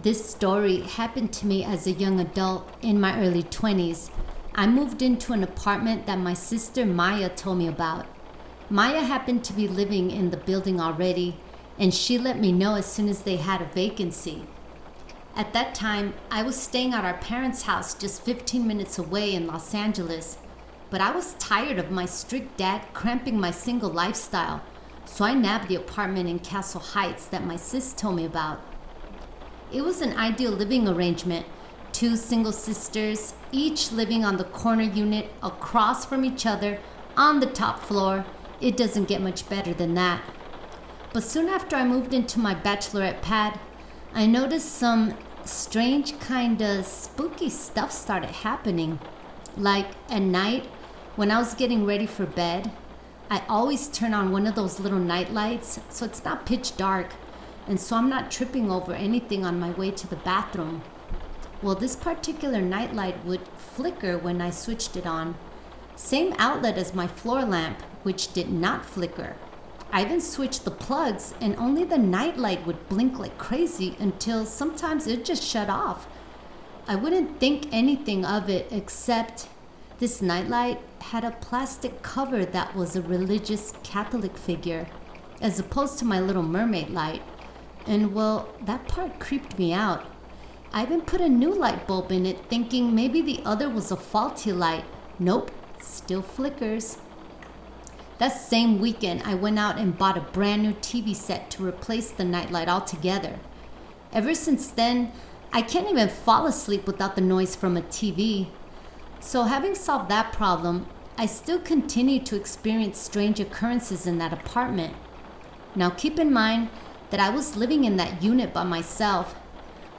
This story happened to me as a young adult in my early 20s. I moved into an apartment that my sister Maya told me about. Maya happened to be living in the building already, and she let me know as soon as they had a vacancy. At that time, I was staying at our parents' house just 15 minutes away in Los Angeles, but I was tired of my strict dad cramping my single lifestyle, so I nabbed the apartment in Castle Heights that my sis told me about. It was an ideal living arrangement, 2 single sisters, each living on the corner unit across from each other on the top floor. It doesn't get much better than that. But soon after I moved into my bachelorette pad, I noticed some strange kind of spooky stuff started happening. Like at night, when I was getting ready for bed, I always turn on one of those little night lights so it's not pitch dark, and so I'm not tripping over anything on my way to the bathroom. Well, this particular nightlight would flicker when I switched it on. Same outlet as my floor lamp, which did not flicker. I even switched the plugs, and only the nightlight would blink like crazy until sometimes it just shut off. I wouldn't think anything of it except this nightlight had a plastic cover that was a religious Catholic figure, as opposed to my little mermaid light. And well, that part creeped me out. I even put a new light bulb in it, thinking maybe the other was a faulty light. Nope, still flickers. That same weekend, I went out and bought a brand new TV set to replace the nightlight altogether. Ever since then, I can't even fall asleep without the noise from a TV. So having solved that problem, I still continue to experience strange occurrences in that apartment. Now keep in mind that I was living in that unit by myself.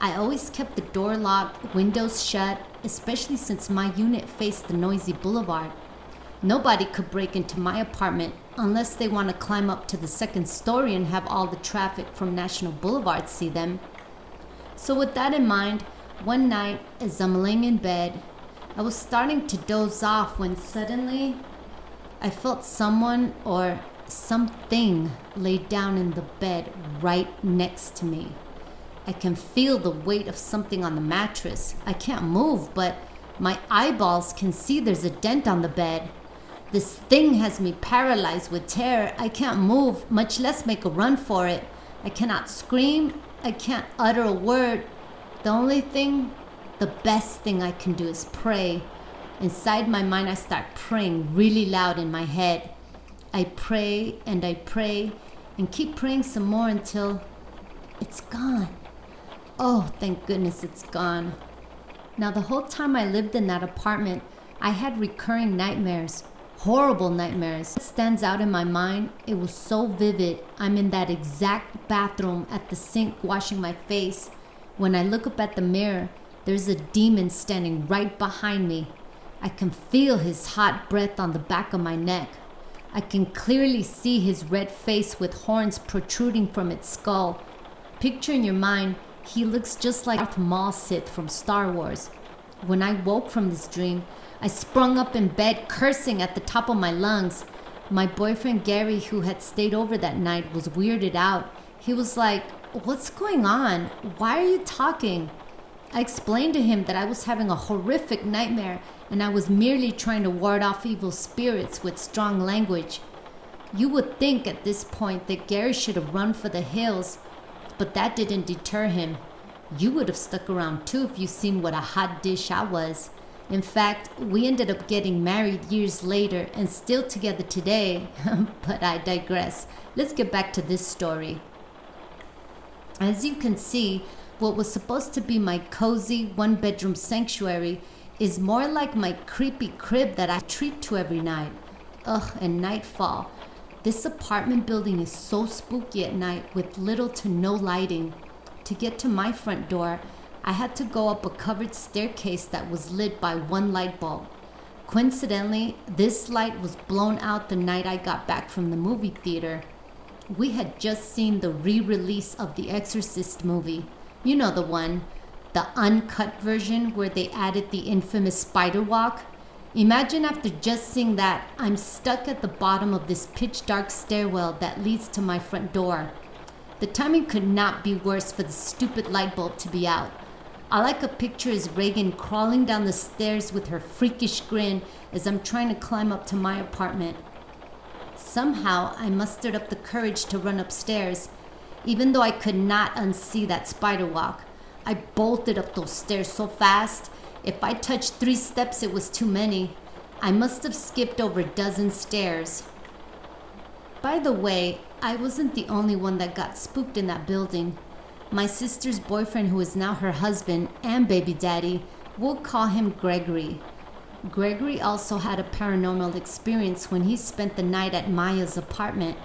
I always kept the door locked, windows shut, especially since my unit faced the noisy boulevard. Nobody could break into my apartment unless they want to climb up to the second story and have all the traffic from National Boulevard see them. So with that in mind, one night as I'm laying in bed, I was starting to doze off when suddenly I felt someone or something laid down in the bed right next to me. I can feel the weight of something on the mattress. I can't move, but my eyeballs can see there's a dent on the bed. This thing has me paralyzed with terror. I can't move, much less make a run for it. I cannot scream. I can't utter a word. The best thing I can do is pray. Inside my mind, I start praying really loud in my head. I pray and keep praying some more until it's gone. Oh, thank goodness it's gone. Now, the whole time I lived in that apartment, I had recurring nightmares, horrible nightmares. What stands out in my mind, it was so vivid. I'm in that exact bathroom at the sink washing my face. When I look up at the mirror, there's a demon standing right behind me. I can feel his hot breath on the back of my neck. I can clearly see his red face with horns protruding from its skull. Picture in your mind, he looks just like Darth Maul Sith from Star Wars. When I woke from this dream, I sprung up in bed cursing at the top of my lungs. My boyfriend Gary, who had stayed over that night, was weirded out. He was like, "What's going on? Why are you talking?" I explained to him that I was having a horrific nightmare and I was merely trying to ward off evil spirits with strong language. You would think at this point that Gary should have run for the hills, but that didn't deter him. You would have stuck around too if you seen what a hot dish I was. In fact, we ended up getting married years later and still together today. But I digress. Let's get back to this story. As you can see, what was supposed to be my cozy one-bedroom sanctuary is more like my creepy crib that I retreat to every night. Ugh, and nightfall. This apartment building is so spooky at night with little to no lighting. To get to my front door, I had to go up a covered staircase that was lit by one light bulb. Coincidentally, this light was blown out the night I got back from the movie theater. We had just seen the re-release of the Exorcist movie. You know the one, the uncut version where they added the infamous spider walk. Imagine after just seeing that, I'm stuck at the bottom of this pitch dark stairwell that leads to my front door. The timing could not be worse for the stupid light bulb to be out. All I could picture is Reagan crawling down the stairs with her freakish grin as I'm trying to climb up to my apartment. Somehow, I mustered up the courage to run upstairs, even though I could not unsee that spider walk. I bolted up those stairs so fast, if I touched 3 steps, it was too many. I must have skipped over a dozen stairs. By the way, I wasn't the only one that got spooked in that building. My sister's boyfriend, who is now her husband and baby daddy, we'll call him Gregory. Gregory also had a paranormal experience when he spent the night at Maya's apartment.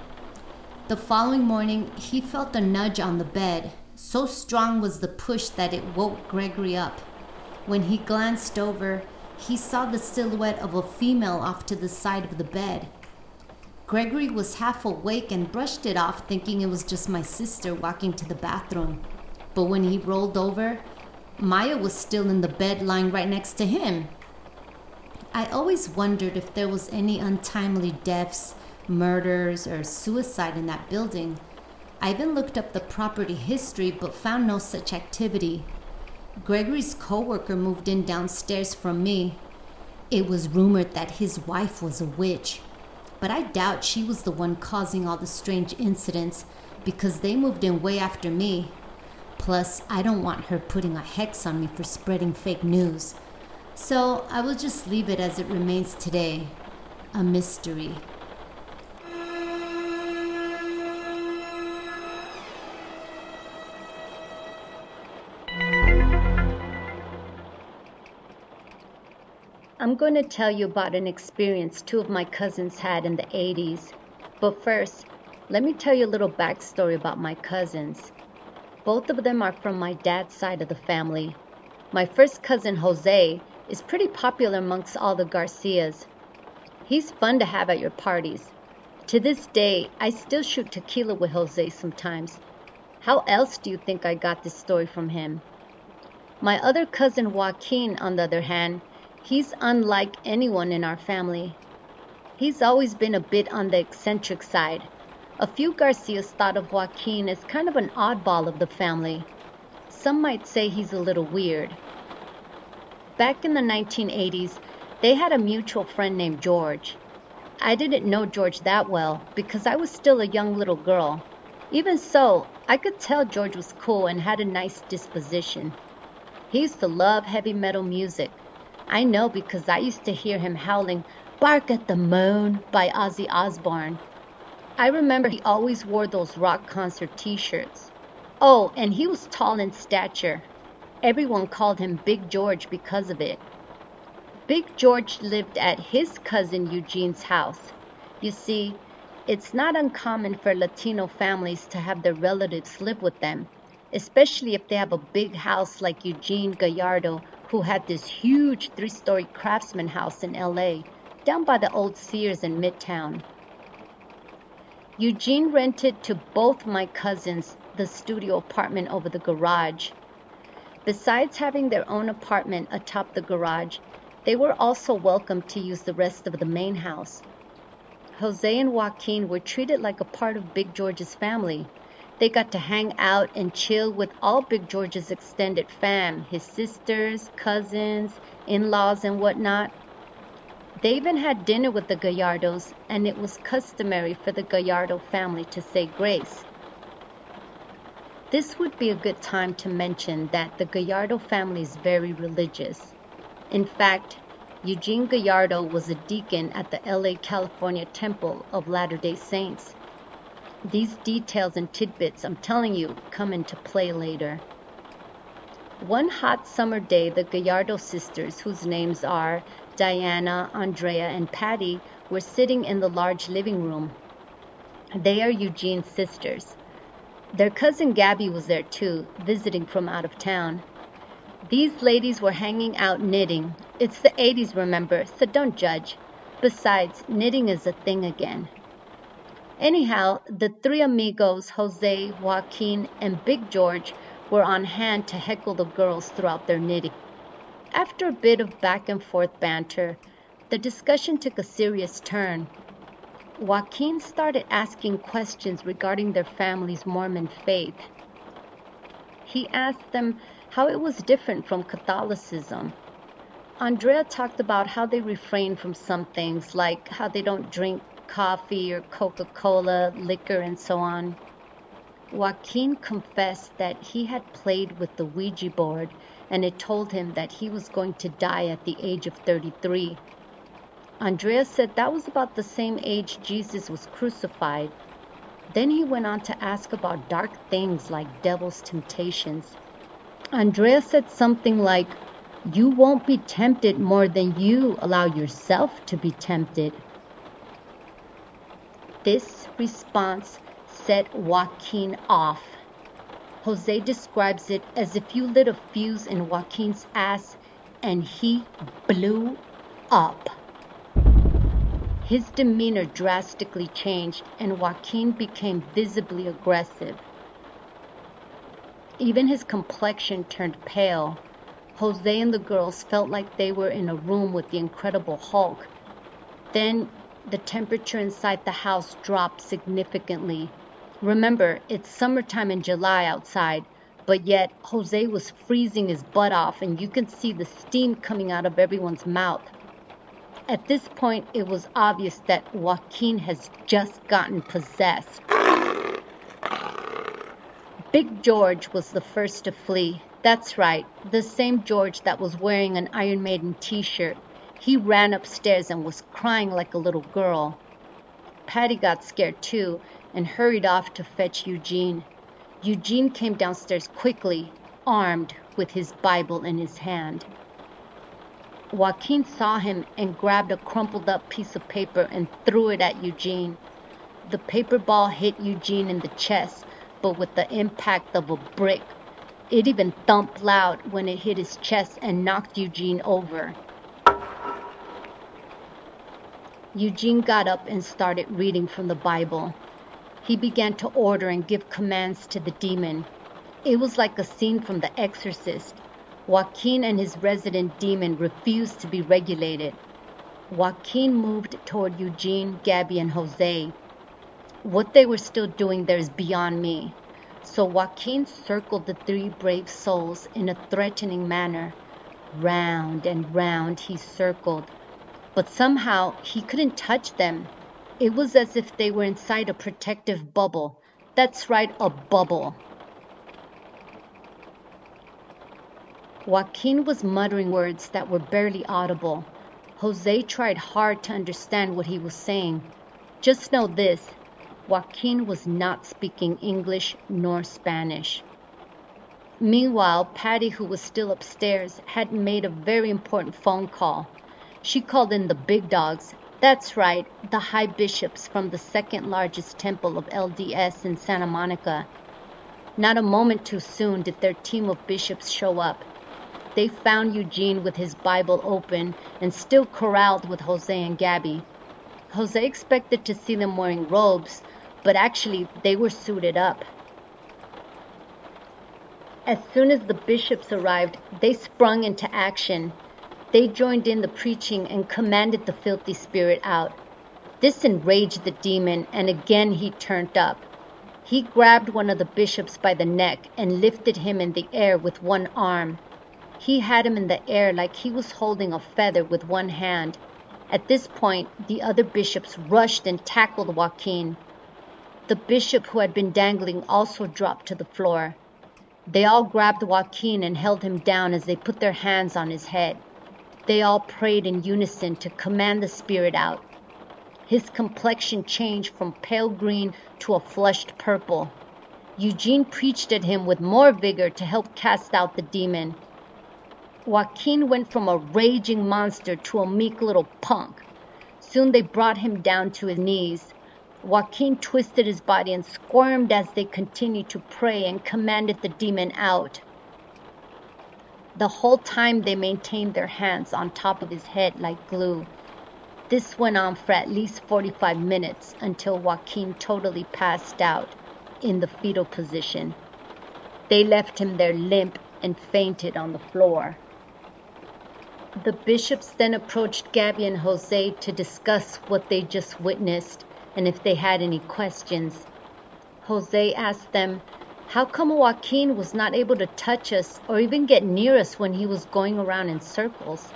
The following morning, he felt a nudge on the bed. So strong was the push that it woke Gregory up. When he glanced over, he saw the silhouette of a female off to the side of the bed. Gregory was half awake and brushed it off, thinking it was just my sister walking to the bathroom. But when he rolled over, Maya was still in the bed lying right next to him. I always wondered if there was any untimely deaths, murders, or suicide in that building. I even looked up the property history but found no such activity. Gregory's coworker moved in downstairs from me. It was rumored that his wife was a witch, but I doubt she was the one causing all the strange incidents because they moved in way after me. Plus, I don't want her putting a hex on me for spreading fake news. So I will just leave it as it remains today, a mystery. I'm going to tell you about an experience 2 of my cousins had in the 80s. But first, let me tell you a little backstory about my cousins. Both of them are from my dad's side of the family. My first cousin, Jose, is pretty popular amongst all the Garcias. He's fun to have at your parties. To this day, I still shoot tequila with Jose sometimes. How else do you think I got this story from him? My other cousin, Joaquin, on the other hand, he's unlike anyone in our family. He's always been a bit on the eccentric side. A few Garcias thought of Joaquin as kind of an oddball of the family. Some might say he's a little weird. Back in the 1980s, they had a mutual friend named George. I didn't know George that well because I was still a young little girl. Even so, I could tell George was cool and had a nice disposition. He used to love heavy metal music. I know because I used to hear him howling, "Bark at the Moon" by Ozzy Osbourne. I remember he always wore those rock concert t-shirts. Oh, and he was tall in stature. Everyone called him Big George because of it. Big George lived at his cousin Eugene's house. You see, it's not uncommon for Latino families to have their relatives live with them, especially if they have a big house like Eugene Gallardo, who had this huge 3-story craftsman house in LA, down by the old Sears in Midtown. Eugene rented to both my cousins the studio apartment over the garage. Besides having their own apartment atop the garage, they were also welcome to use the rest of the main house. Jose and Joaquin were treated like a part of Big George's family. They got to hang out and chill with all Big George's extended fam, his sisters, cousins, in-laws, and whatnot. They even had dinner with the Gallardos, and it was customary for the Gallardo family to say grace. This would be a good time to mention that the Gallardo family is very religious. In fact, Eugene Gallardo was a deacon at the LA, California Temple of Latter-day Saints. These details and tidbits, I'm telling you, come into play later. One hot summer day, the Gallardo sisters, whose names are Diana, Andrea, and Patty, were sitting in the large living room. They are Eugene's sisters. Their cousin Gabby was there too, visiting from out of town. These ladies were hanging out knitting. It's the 80s, remember, so don't judge. Besides, knitting is a thing again. Anyhow, the 3 amigos, Jose, Joaquin, and Big George, were on hand to heckle the girls throughout their knitting. After a bit of back and forth banter, the discussion took a serious turn. Joaquin started asking questions regarding their family's Mormon faith. He asked them how it was different from Catholicism. Andrea talked about how they refrain from some things, like how they don't drink coffee or Coca-Cola, liquor, and so on. Joaquin confessed that he had played with the Ouija board and it told him that he was going to die at the age of 33. Andrea said that was about the same age Jesus was crucified. Then he went on to ask about dark things like devil's temptations. Andrea said something like, "You won't be tempted more than you allow yourself to be tempted." This response set Joaquin off. Jose describes it as if you lit a fuse in Joaquin's ass and he blew up. His demeanor drastically changed and Joaquin became visibly aggressive. Even his complexion turned pale. Jose and the girls felt like they were in a room with the Incredible Hulk. Then the temperature inside the house dropped significantly. Remember, it's summertime in July outside, but yet Jose was freezing his butt off and you can see the steam coming out of everyone's mouth. At this point, it was obvious that Joaquin has just gotten possessed. Big George was the first to flee. That's right, the same George that was wearing an Iron Maiden t-shirt. He ran upstairs and was crying like a little girl. Patty got scared too and hurried off to fetch Eugene. Eugene came downstairs quickly, armed with his Bible in his hand. Joaquin saw him and grabbed a crumpled up piece of paper and threw it at Eugene. The paper ball hit Eugene in the chest, but with the impact of a brick. It even thumped loud when it hit his chest and knocked Eugene over. Eugene got up and started reading from the Bible. He began to order and give commands to the demon. It was like a scene from The Exorcist. Joaquin and his resident demon refused to be regulated. Joaquin moved toward Eugene, Gabby, and Jose. What they were still doing there is beyond me. So Joaquin circled the three brave souls in a threatening manner. Round and round he circled. But somehow he couldn't touch them. It was as if they were inside a protective bubble. That's right, a bubble. Joaquin was muttering words that were barely audible. Jose tried hard to understand what he was saying. Just know this, Joaquin was not speaking English nor Spanish. Meanwhile, Patty, who was still upstairs, had made a very important phone call. She called in the big dogs. That's right, the high bishops from the second largest temple of LDS in Santa Monica. Not a moment too soon did their team of bishops show up. They found Eugene with his Bible open and still corralled with Jose and Gabby. Jose expected to see them wearing robes, but actually they were suited up. As soon as the bishops arrived, they sprung into action. They joined in the preaching and commanded the filthy spirit out. This enraged the demon, and again he turned up. He grabbed one of the bishops by the neck and lifted him in the air with one arm. He had him in the air like he was holding a feather with one hand. At this point, the other bishops rushed and tackled Joaquin. The bishop who had been dangling also dropped to the floor. They all grabbed Joaquin and held him down as they put their hands on his head. They all prayed in unison to command the spirit out. His complexion changed from pale green to a flushed purple. Eugene preached at him with more vigor to help cast out the demon. Joaquin went from a raging monster to a meek little punk. Soon they brought him down to his knees. Joaquin twisted his body and squirmed as they continued to pray and commanded the demon out. The whole time they maintained their hands on top of his head like glue. This went on for at least 45 minutes until Joaquin totally passed out in the fetal position. They left him there limp and fainted on the floor. The bishops then approached Gabby and Jose to discuss what they just witnessed. and if they had any questions. Jose asked them, how come Joaquin was not able to touch us or even get near us when he was going around in circles?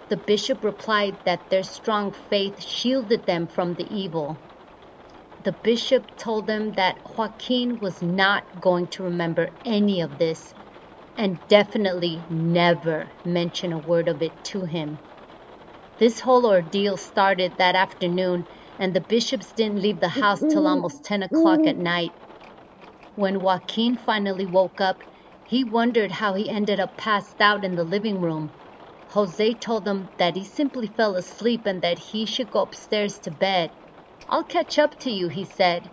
The bishop replied that their strong faith shielded them from the evil. The bishop told them that Joaquin was not going to remember any of this and definitely never mention a word of it to him. This whole ordeal started that afternoon, and the bishops didn't leave the house till almost 10 o'clock at night. When Joaquin finally woke up, he wondered how he ended up passed out in the living room. Jose told him that he simply fell asleep and that he should go upstairs to bed. I'll catch up to you, he said.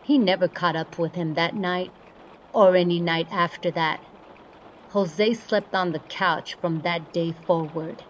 He never caught up with him that night, or any night after that. Jose slept on the couch from that day forward.